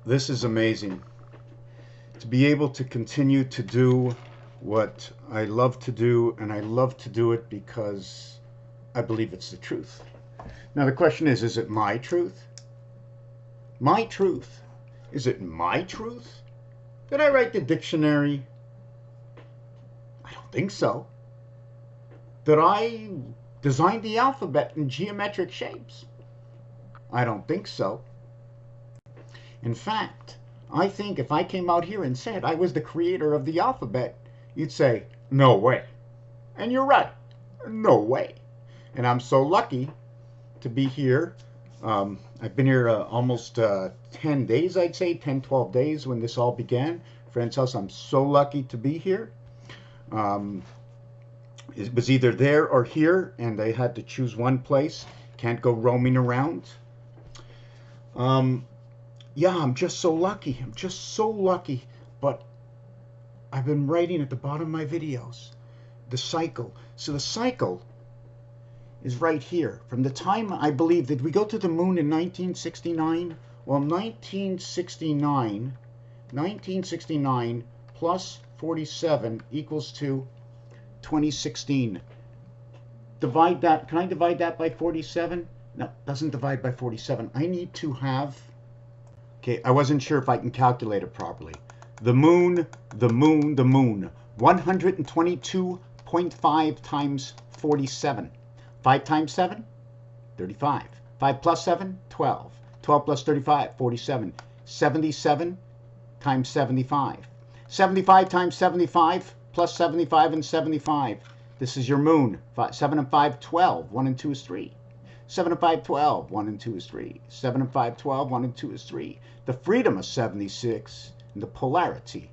This is amazing. To be able to continue to do what I love to do, and I love to do it because I believe it's the truth. Now the question is it my truth? My truth. Is it my truth? Did I write the dictionary? I don't think so. Did I design the alphabet in geometric shapes? I don't think so. In fact, I think if I came out here and said I was the creator of the alphabet, you'd say, no way. And you're right. No way. And I'm so lucky to be here. I've been here almost 10 days, I'd say, 10, 12 days when this all began. Friend's house, I'm so lucky to be here. It was either there or here, and I had to choose one place. Can't go roaming around. Yeah, I'm just so lucky. I'm just so lucky. But I've been writing at the bottom of my videos, the cycle. So the cycle is right here. From the time, I believe, did we go to the moon in 1969? Well, 1969 plus 47 equals to 2016. Divide that. Can I divide that by 47? No, doesn't divide by 47. I need to have... Okay, I wasn't sure if I can calculate it properly. The moon, the moon, the moon. 122.5 times 47. 5 times 7? 35. 5 plus 7? 12. 12 plus 35? 47. 77 times 75. 75 times 75 plus 75 and 75. This is your moon. 7 and 5, 12. 1 and 2 is 3. 7 and 5, 12. 1 and 2 is 3. 7 and 5, 12. 1 and 2 is 3. The freedom of 76 and the polarity.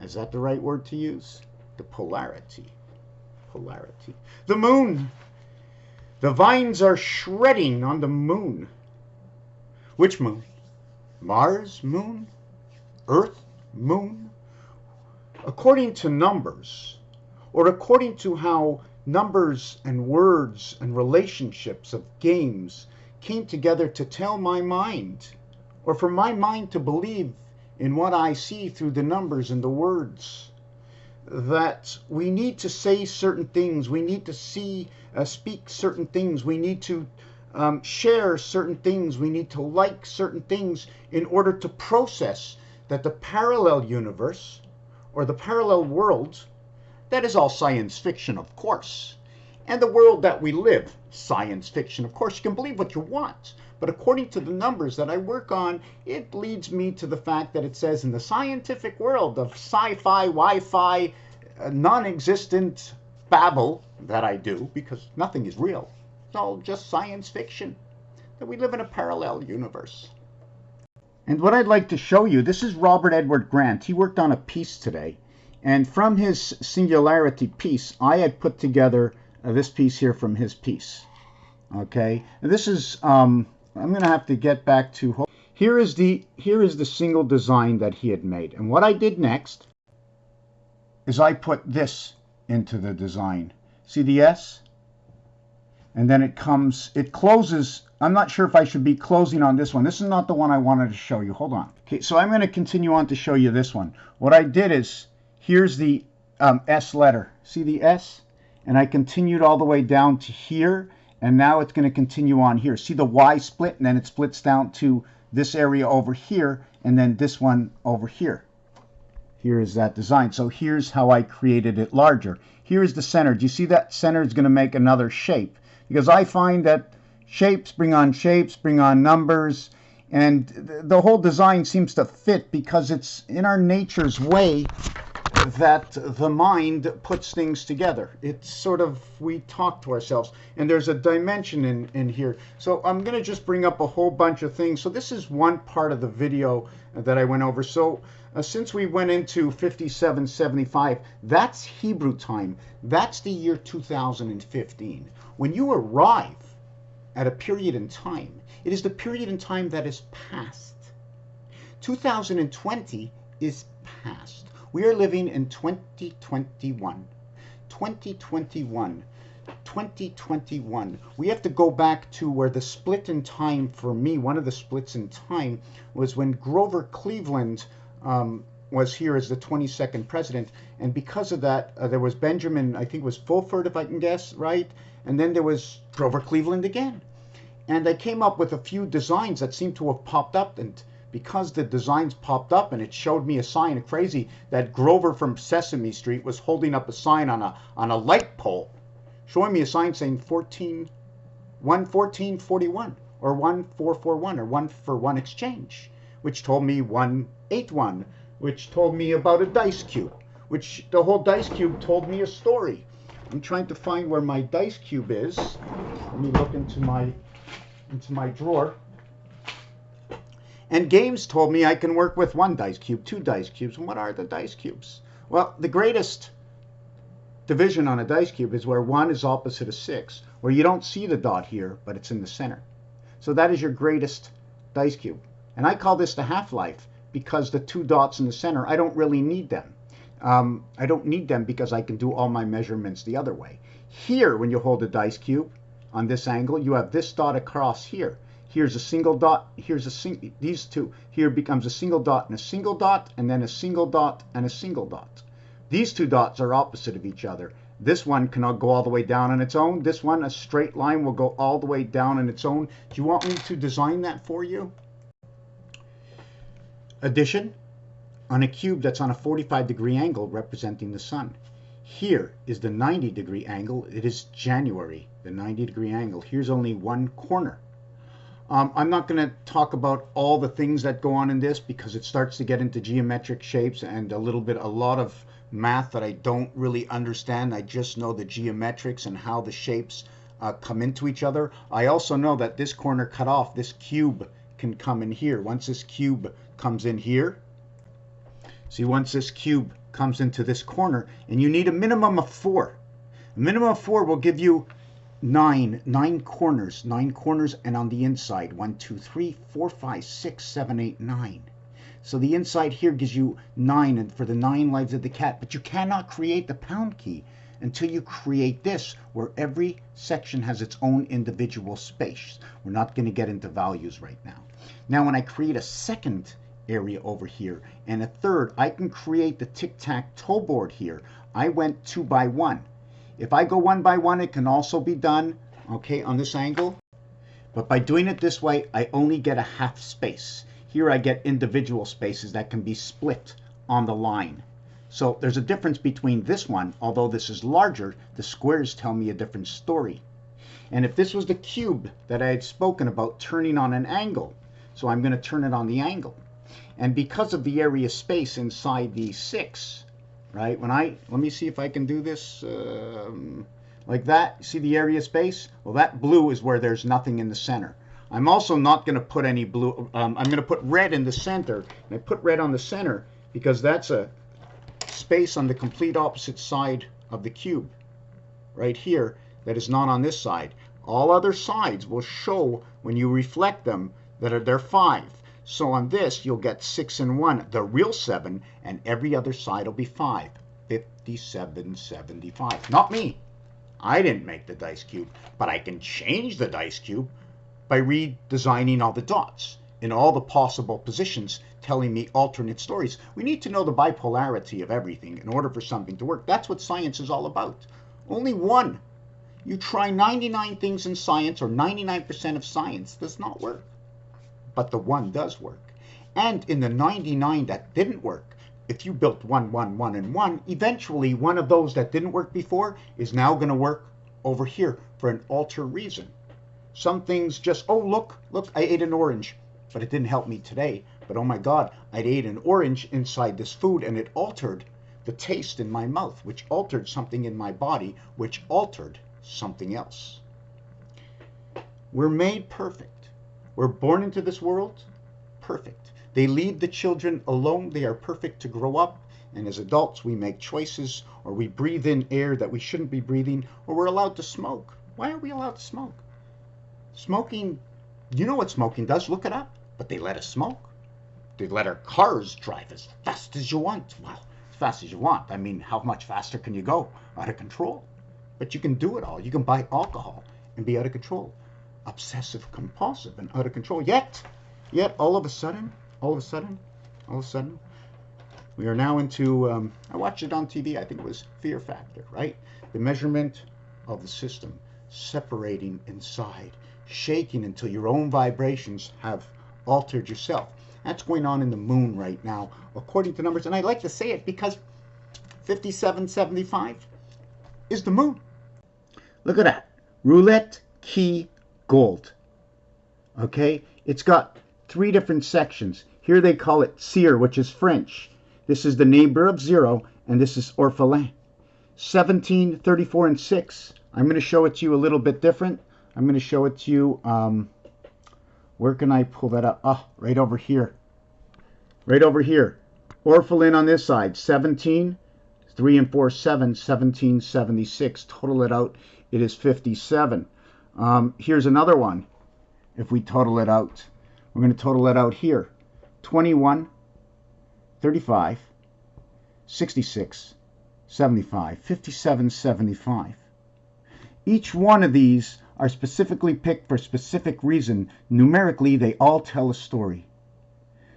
Is that the right word to use? The polarity. Polarity. The moon. The vines are shredding on the moon. Which moon? Mars moon? Earth moon? According to numbers, or according to how numbers and words and relationships of games came together to tell my mind, or for my mind to believe in what I see through the numbers and the words, that we need to say certain things, we need to speak certain things, we need to share certain things, we need to like certain things in order to process that the parallel universe or the parallel world, that is all science fiction, of course. And the world that we live, science fiction, of course. You can believe what you want. But according to the numbers that I work on, it leads me to the fact that it says in the scientific world of sci-fi, Wi-Fi, non-existent babble that I do, because nothing is real. It's all just science fiction. That we live in a parallel universe. And what I'd like to show you, this is Robert Edward Grant. He worked on a piece today. And from his singularity piece, I had put together this piece here from his piece. Okay, and this is, I'm going to have to get back to, here is the single design that he had made. And what I did next is I put this into the design. See the S? And then it closes. I'm not sure if I should be closing on this one. This is not the one I wanted to show you. Hold on. Okay, so I'm going to continue on to show you this one. What I did is, here's the S letter. See the S? And I continued all the way down to here. And now it's going to continue on here. See the Y split? And then it splits down to this area over here. And then this one over here. Here is that design. So here's how I created it larger. Here's the center. Do you see that center is going to make another shape? Because I find that shapes, bring on numbers. And the whole design seems to fit because it's in our nature's way that the mind puts things together. It's sort of, we talk to ourselves, and there's a dimension in here. So I'm going to just bring up a whole bunch of things. So this is one part of the video that I went over. So since we went into 5775, that's Hebrew time. That's the year 2015. When you arrive at a period in time, it is the period in time that is past. 2020 is past. We are living in 2021. 2021. 2021. We have to go back to where the split in time for me, one of the splits in time, was when Grover Cleveland was here as the 22nd president. And because of that, there was Benjamin, I think it was Fulford, if I can guess, right? And then there was Grover Cleveland again. And I came up with a few designs that seem to have popped up, and because the designs popped up and it showed me a sign, crazy, that Grover from Sesame Street was holding up a sign on a light pole, showing me a sign saying 11441 or 1441 or 1-for-1 exchange, which told me 181, which told me about a dice cube, which the whole dice cube told me a story. I'm trying to find where my dice cube is. Let me look into my drawer. And games told me I can work with 1 dice cube, 2 dice cubes. And what are the dice cubes? Well, the greatest division on a dice cube is where 1 is opposite of 6, where you don't see the dot here, but it's in the center. So that is your greatest dice cube. And I call this the half-life because the 2 dots in the center, I don't really need them. I don't need them because I can do all my measurements the other way. Here, when you hold a dice cube on this angle, you have this dot across here. Here's a single dot, here's these two. Here becomes a single dot, and then a single dot and a single dot. These 2 dots are opposite of each other. This one cannot go all the way down on its own. This one, a straight line, will go all the way down on its own. Do you want me to design that for you? Addition on a cube that's on a 45-degree angle representing the sun. Here is the 90-degree angle. It is January, the 90-degree angle. Here's only 1 corner. I'm not going to talk about all the things that go on in this because it starts to get into geometric shapes and a lot of math that I don't really understand. I just know the geometrics and how the shapes come into each other. I also know that this corner cut off, this cube can come in here. Once this cube comes in here, see, once this cube comes into this corner, and you need a minimum of 4. A minimum of 4 will give you 9 corners, and on the inside 1, 2, 3, 4, 5, 6, 7, 8, 9. So the inside here gives you 9, and for the 9 lives of the cat. But you cannot create the pound key until you create this, where every section has its own individual space. We're not going to get into values right now. Now, when I create a second area over here and a third, I can create the tic-tac-toe board here. I went 2 by 1. If I go 1 by 1, it can also be done, okay, on this angle. But by doing it this way, I only get a half space. Here I get individual spaces that can be split on the line. So there's a difference between this one. Although this is larger, the squares tell me a different story. And if this was the cube that I had spoken about turning on an angle, so I'm going to turn it on the angle. And because of the area space inside the 6, right, let me see if I can do this like that. See the area space? Well, that blue is where there's nothing in the center. I'm also not going to put any blue. I'm going to put red in the center. And I put red on the center because that's a space on the complete opposite side of the cube right here that is not on this side. All other sides will show when you reflect them that they're 5. So on this, you'll get 6 and 1, the real 7, and every other side will be 5. 57, 75. Not me. I didn't make the dice cube, but I can change the dice cube by redesigning all the dots in all the possible positions, telling me alternate stories. We need to know the bipolarity of everything in order for something to work. That's what science is all about. Only one. You try 99 things in science, or 99% of science does not work. But the one does work. And in the 99 that didn't work, if you built 1, 1, 1, and 1, eventually one of those that didn't work before is now going to work over here for an alter reason. Some things just, oh, look, I ate an orange, but it didn't help me today. But oh my God, I ate an orange inside this food, and it altered the taste in my mouth, which altered something in my body, which altered something else. We're made perfect. We're born into this world perfect. They leave the children alone. They are perfect to grow up. And as adults, we make choices, or we breathe in air that we shouldn't be breathing, or we're allowed to smoke. Why are we allowed to smoke? Smoking, you know what smoking does. Look it up. But they let us smoke. They let our cars drive as fast as you want. Well, as fast as you want. I mean, how much faster can you go? Out of control. but you can do it all. You can buy alcohol and be out of control. Obsessive compulsive and out of control. Yet all of a sudden, we are now into, I watched it on TV, I think it was Fear Factor, right? The measurement of the system separating inside, shaking until your own vibrations have altered yourself. That's going on in the moon right now, according to numbers. And I like to say it because 5775 is the moon. Look at that. Roulette key gold. Okay? It's got 3 different sections. Here they call it Seer, which is French. This is the neighbor of 0, and this is orphelin. 17, 34, and 6. I'm going to show it to you a little bit different. I'm going to show it to you, where can I pull that up? Ah, right over here. Right over here. Orphelin on this side, 17, 3 and 4, 7, 1776. Total it out, it is 57. Here's another one. If we total it out, we're going to total it out here. 21, 35, 66, 75, 57, 75. Each one of these are specifically picked for a specific reason. Numerically, they all tell a story.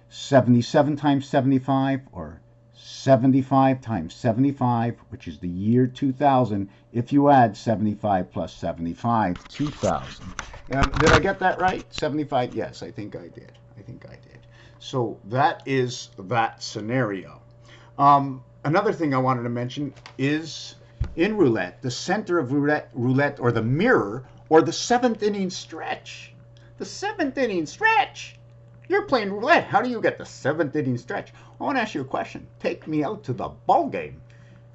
77 times 75, or 75 times 75, which is the year 2000. If you add 75 plus 75, 2000. Did I get that right? 75? Yes, I think I did. So that is that scenario. Another thing I wanted to mention is in roulette, the center of roulette, or the mirror, or the 7th inning stretch. The 7th inning stretch. You're playing roulette. How do you get the 7th inning stretch? I want to ask you a question. Take me out to the ball game.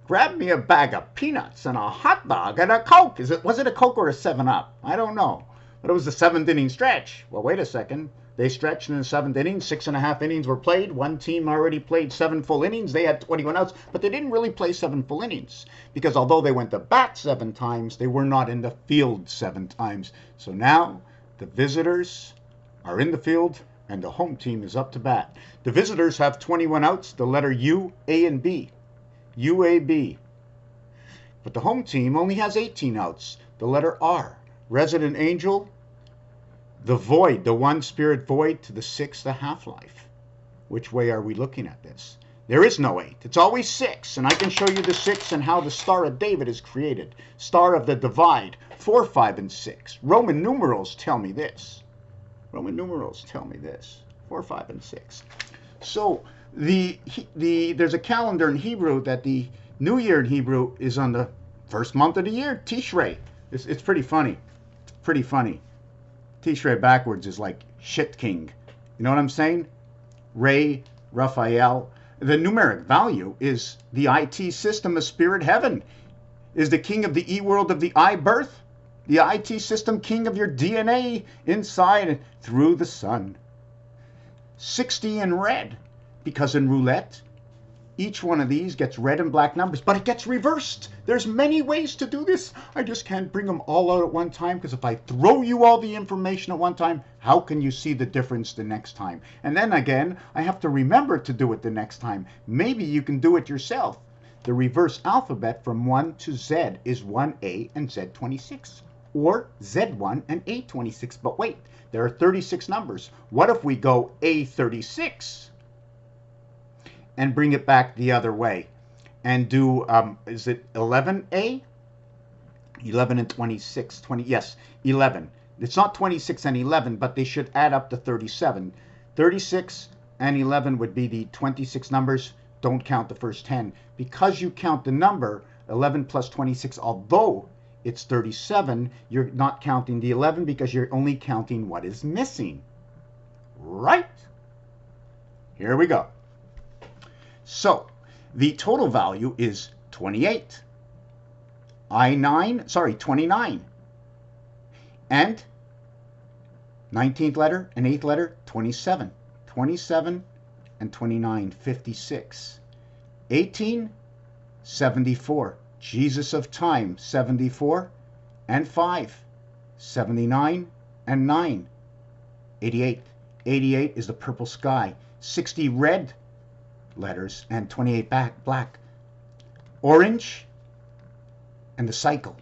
Grab me a bag of peanuts and a hot dog and a Coke. Was it a Coke or a 7-Up? I don't know. But it was the 7th inning stretch. Well, wait a second. They stretched in the 7th inning. 6.5 innings were played. One team already played 7 full innings. They had 21 outs, but they didn't really play 7 full innings because although they went to bat 7 times, they were not in the field 7 times. So now the visitors are in the field and the home team is up to bat. The visitors have 21 outs, the letter U, A, and B. UAB. But the home team only has 18 outs, the letter R. Resident Angel, the void, the one spirit void to the 6th, the half-life. Which way are we looking at this? There is no 8. It's always 6. And I can show you the 6 and how the Star of David is created. Star of the Divide, 4, 5, and 6. Roman numerals tell me this. 4, 5, and 6. So there's a calendar in Hebrew that the New Year in Hebrew is on the first month of the year, Tishrei. It's pretty funny. Tishrei backwards is like shit king. You know what I'm saying? Ray, Raphael. The numeric value is the IT system of spirit heaven. Is the king of the E-world of the I-birth. The IT system king of your DNA inside and through the sun. 60 in red. Because in roulette, each one of these gets red and black numbers, but it gets reversed. There's many ways to do this. I just can't bring them all out at one time, because if I throw you all the information at one time, how can you see the difference the next time? And then again, I have to remember to do it the next time. Maybe you can do it yourself. The reverse alphabet from 1 to Z is 1A and Z26, or Z1 and A26. But wait, there are 36 numbers. What if we go A36? And bring it back the other way and do, is it 11A? 11 and 26, 20, yes, 11. It's not 26 and 11, but they should add up to 37. 36 and 11 would be the 26 numbers. Don't count the first 10. Because you count the number, 11 plus 26, although it's 37, you're not counting the 11 because you're only counting what is missing. Right? Here we go. So, the total value is 28. 29. And 19th letter and 8th letter, 27. 27 and 29, 56. 18, 74. Jesus of time, 74 and 5. 79 and 9. 88. 88 is the purple sky. 60 red letters and 28 black. Orange and the cycle.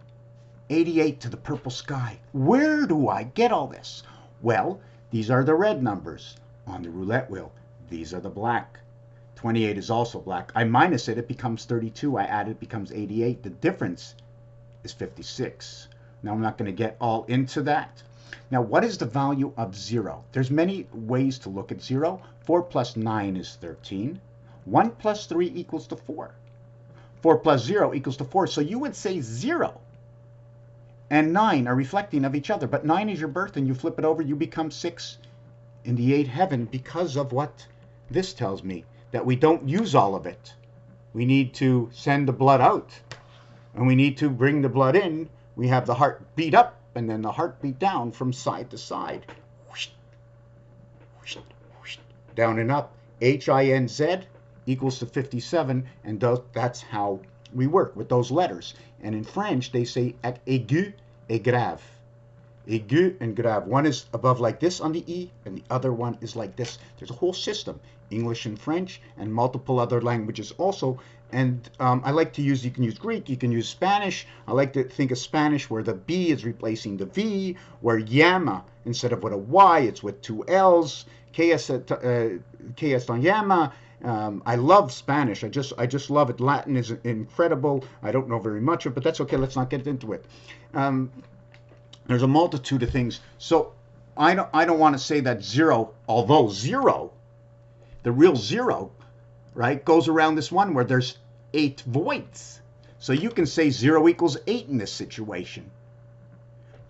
88 to the purple sky. Where do I get all this? Well, these are the red numbers on the roulette wheel. These are the black. 28 is also black. I minus it, it becomes 32. I add it becomes 88. The difference is 56. Now I'm not going to get all into that. Now what is the value of 0? There's many ways to look at 0. 4 plus 9 is 13. 1 plus 3 equals to 4. 4 plus 0 equals to 4. So you would say 0 and 9 are reflecting of each other. But 9 is your birth, and you flip it over, you become 6 in the 8th heaven because of what this tells me, that we don't use all of it. We need to send the blood out, and we need to bring the blood in. We have the heart beat up, and then the heart beat down from side to side. Down and up. HINZ equals to 57, and that's how we work with those letters. And in French, they say aigu et grave. Aigu and grave. One is above like this on the E, and the other one is like this. There's a whole system, English and French, and multiple other languages also. And I like to use, you can use Greek, you can use Spanish. I like to think of Spanish where the B is replacing the V, where llama, instead of with a Y, it's with two L's. Que están llama. I love Spanish. I just love it. Latin is incredible. I don't know very much of it, but that's okay. Let's not get into it. There's a multitude of things. So I don't want to say that 0, although 0, the real 0, right, goes around this one where there's 8 voids. So you can say 0 equals 8 in this situation.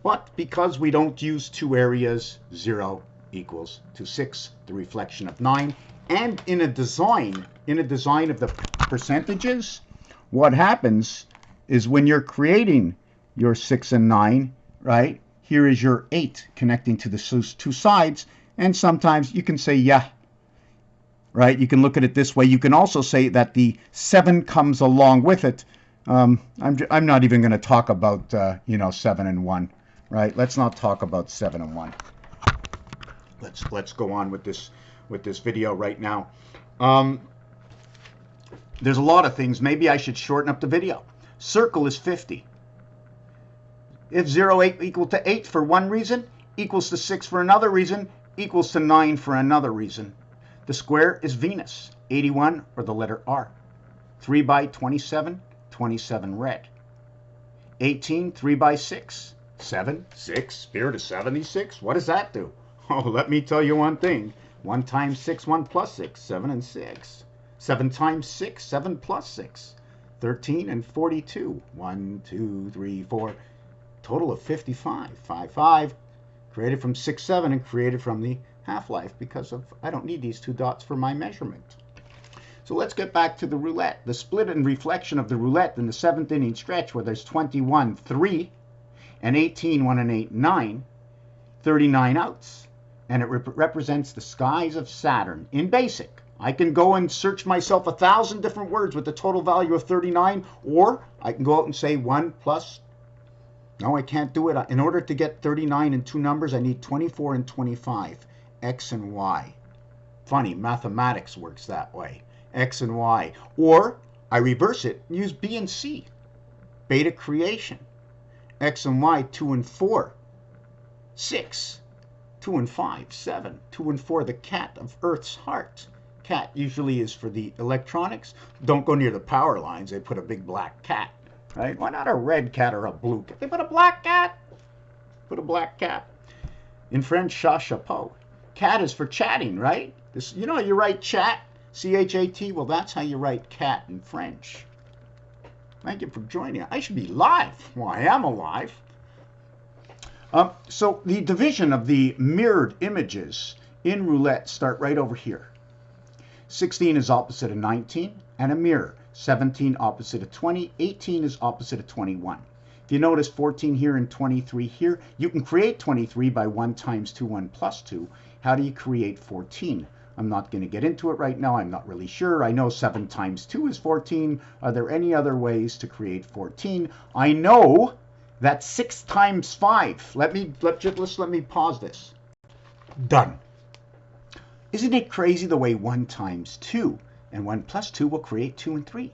But because we don't use 2 areas, 0 equals to 6, the reflection of 9. And in a design of the percentages, what happens is when you're creating your 6 and 9, right, here is your 8 connecting to the 2 sides, and sometimes you can say yeah, right? You can look at it this way. You can also say that the 7 comes along with it. I'm not even going to talk about 7 and 1, right? Let's not talk about 7 and 1. Let's go on with this video right now. There's a lot of things. Maybe I should shorten up the video. Circle is 50. If 0 equal to 8 for one reason, equals to 6 for another reason, equals to 9 for another reason. The square is Venus, 81, or the letter R. 3 by 27, 27 red. 18, 3 by 6, 7, 6, spirit is 76. What does that do? Oh, let me tell you one thing. 1 times 6, 1 plus 6, 7 and 6. 7 times 6, 7 plus 6. 13 and 42. 1, 2, 3, 4. Total of 55. 5, 5. Created from 6, 7 and created from the half-life because of, I don't need these 2 dots for my measurement. So let's get back to the roulette. The split and reflection of the roulette in the 7th inning stretch where there's 21, 3, and 18, 1 and 8, 9, 39 outs. And it represents the skies of Saturn in basic. I can go and search myself 1,000 different words with the total value of 39, or I can go out and say 1 plus. No, I can't do it. In order to get 39 in 2 numbers, I need 24 and 25, X and Y. Funny, mathematics works that way, X and Y. Or I reverse it and use B and C, beta creation. X and Y, 2 and 4, 6. 2 and 5, 7. 2 and 4, the cat of Earth's heart. Cat usually is for the electronics. Don't go near the power lines. They put a big black cat, right? Why not a red cat or a blue cat? They put a black cat. Put a black cat. In French, chat chapeau. Cat is for chatting, right? This, you write chat, C-H-A-T. Well, that's how you write cat in French. Thank you for joining. I should be live. Well, I am alive. So the division of the mirrored images in roulette start right over here. 16 is opposite of 19 and a mirror. 17 opposite of 20. 18 is opposite of 21. If you notice 14 here and 23 here, you can create 23 by 1 times 2, 1 plus 2. How do you create 14? I'm not going to get into it right now. I'm not really sure. I know 7 times 2 is 14. Are there any other ways to create 14? I know that 6 times 5. Let me pause this. Done. Isn't it crazy the way 1 times 2 and 1 plus 2 will create 2 and 3?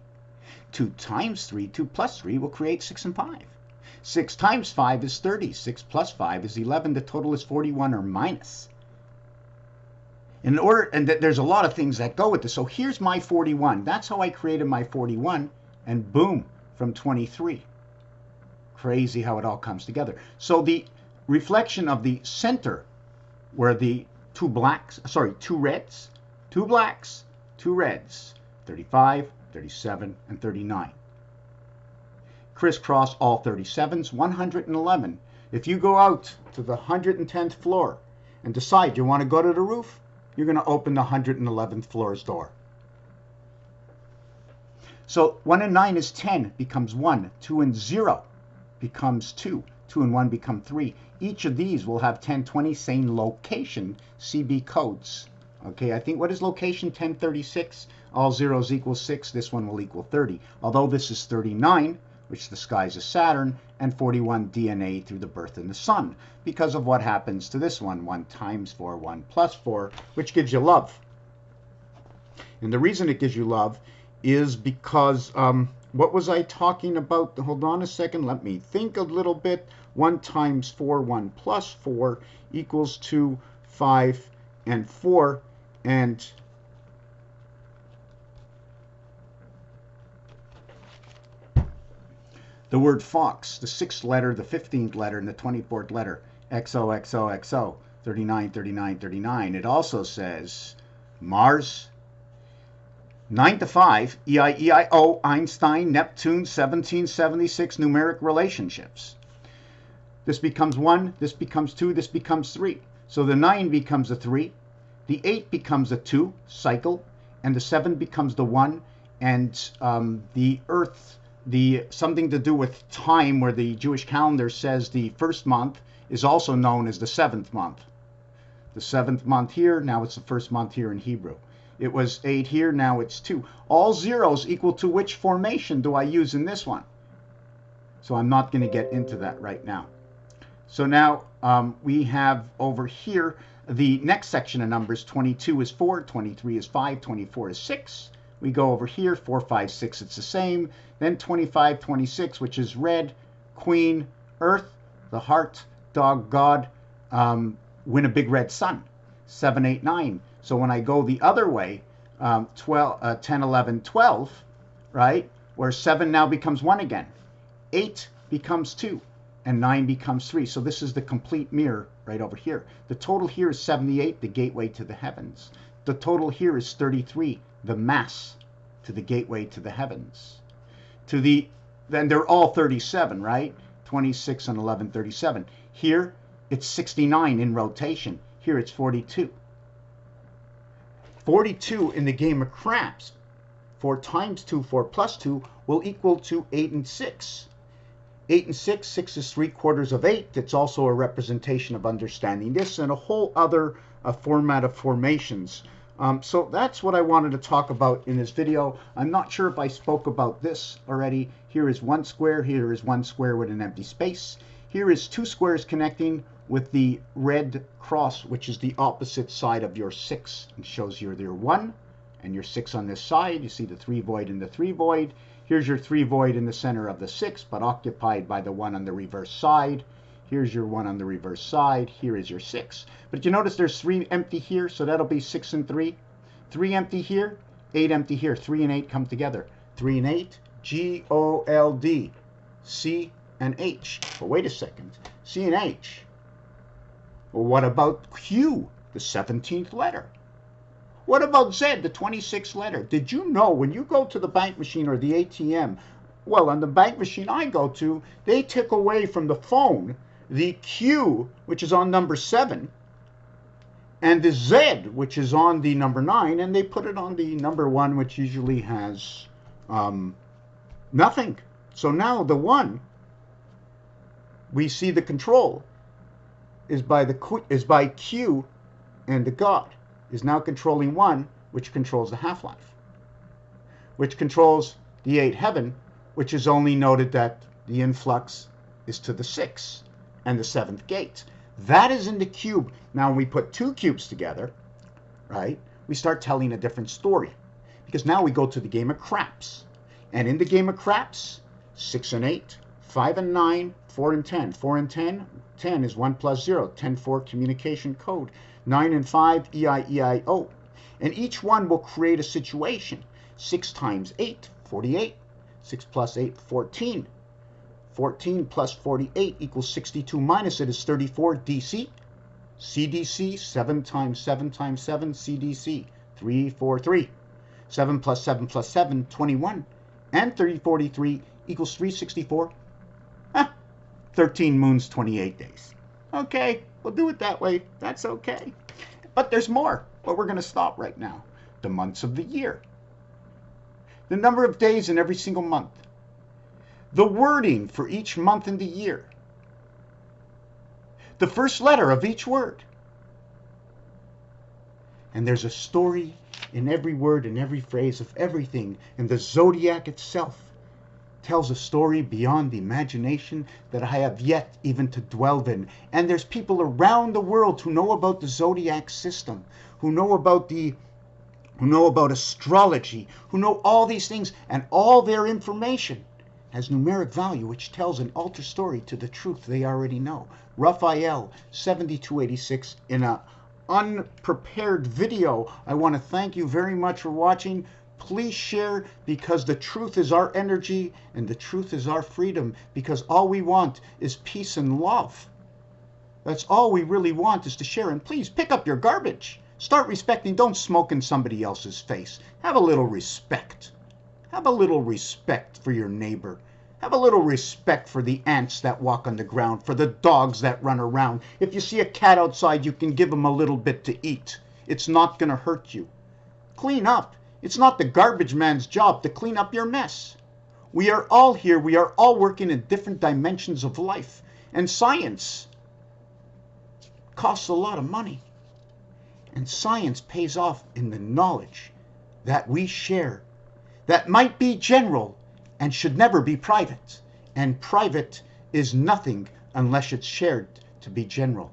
2 times 3, 2 plus 3 will create 6 and 5. 6 times 5 is 30. 6 plus 5 is 11. The total is 41 or minus. In order, and there's a lot of things that go with this. So here's my 41. That's how I created my 41. And boom, from 23. Crazy how it all comes together. So the reflection of the center where the two reds, 2 blacks, 2 reds, 35, 37, and 39. Crisscross all 37s, 111. If you go out to the 110th floor and decide you want to go to the roof, you're going to open the 111th floor's door. So 1 and 9 is 10, becomes 1. 2 and 0 becomes 2. 2 and 1 become 3. Each of these will have 10, 20, same location, CB codes. Okay, I think, what is location 1036? All zeros equal 6. This one will equal 30. Although this is 39, which the sky's a Saturn, and 41 DNA through the birth in the sun, because of what happens to this one, 1 times 4, 1 plus 4, which gives you love. And the reason it gives you love is because, what was I talking about? Hold on a second, let me think a little bit. 1 times 4, 1 plus 4 equals 2, 5, and 4, and the word fox, the 6th letter, the 15th letter, and the 24th letter, XOXOXO, 39, 39, 39. It also says Mars, 9 to 5, EIEIO, Einstein, Neptune, 1776, numeric relationships. This becomes 1, this becomes 2, this becomes 3. So the 9 becomes a 3, the 8 becomes a 2, cycle, and the 7 becomes the 1, and the Earth, something to do with time, where the Jewish calendar says the first month is also known as the 7th month. The 7th month here, now it's the first month here in Hebrew. It was 8 here, now it's 2. All zeros equal to which formation do I use in this one? So I'm not going to get into that right now. So now we have over here the next section of numbers. 22 is 4, 23 is 5, 24 is 6. We go over here, 4, 5, 6, it's the same. Then 25, 26, which is red, queen, earth, the heart, dog, God, win a big red sun. 7, 8, 9. So when I go the other way, 10, 11, 12, right, where 7 now becomes 1 again. 8 becomes 2, and 9 becomes 3. So this is the complete mirror right over here. The total here is 78, the gateway to the heavens. The total here is 33, the mass to the gateway to the heavens. Then they're all 37, right? 26 and 11, 37. Here, it's 69 in rotation. Here, it's 42. 42 in the game of craps, 4 times 2, 4 plus 2, will equal to 8 and 6. 8 and 6, 6 is 3/4 of 8. It's also a representation of understanding this and a whole other format of formations. So that's what I wanted to talk about in this video. I'm not sure if I spoke about this already. Here is 1 square. Here is 1 square with an empty space. Here is 2 squares connecting with the red cross, which is the opposite side of your 6. It shows you your 1 and your 6 on this side. You see the 3 void and the 3 void. Here's your 3 void in the center of the 6, but occupied by the 1 on the reverse side. Here's your 1 on the reverse side. Here is your 6. But you notice there's 3 empty here, so that'll be 6 and 3. 3 empty here, 8 empty here. 3 and 8 come together. 3 and 8, G-O-L-D, C and H. But wait a second, C and H. Well, what about Q, the 17th letter? What about Z, the 26th letter? Did you know when you go to the bank machine or the ATM, well, on the bank machine I go to, they took away from the phone the Q, which is on number 7, and the Z, which is on the number 9, and they put it on the number 1, which usually has nothing. So now the 1, we see the control is by Q, and the God is now controlling 1, which controls the half-life, which controls the 8 heaven, which is only noted that the influx is to the 6 and the 7th gate. That is in the cube. Now when we put 2 cubes together, right, we start telling a different story, because now we go to the game of craps. And in the game of craps, 6 and 8, 5 and 9, 4 and 10. 4 and 10, 10 is 1 plus 0. 10, 4, communication code. 9 and 5, E-I-E-I-O. And each one will create a situation. 6 times 8, 48. 6 plus 8, 14. 14 plus 48 equals 62 minus it is 34, DC. CDC, 7 times 7 times 7, CDC, 343. 7 plus 7 plus 7, 21. And 343 equals 364. 13 moons, 28 days. Okay, we'll do it that way. That's okay. But there's more, but we're going to stop right now. The months of the year. The number of days in every single month. The wording for each month in the year. The first letter of each word. And there's a story in every word and every phrase of everything. And the zodiac itself tells a story beyond the imagination that I have yet even to dwell in. And there's people around the world who know about the zodiac system, who know about astrology, who know all these things, and all their information has numeric value, which tells an alter story to the truth they already know. Raphael, 7286, in a unprepared video. I want to thank you very much for watching. Please share, because the truth is our energy and the truth is our freedom, because all we want is peace and love. That's all we really want, is to share. And please pick up your garbage. Start respecting. Don't smoke in somebody else's face. Have a little respect. Have a little respect for your neighbor. Have a little respect for the ants that walk on the ground, for the dogs that run around. If you see a cat outside, you can give them a little bit to eat. It's not going to hurt you. Clean up. It's not the garbage man's job to clean up your mess. We are all here. We are all working in different dimensions of life. And science costs a lot of money. And science pays off in the knowledge that we share, that might be general and should never be private. And private is nothing unless it's shared to be general.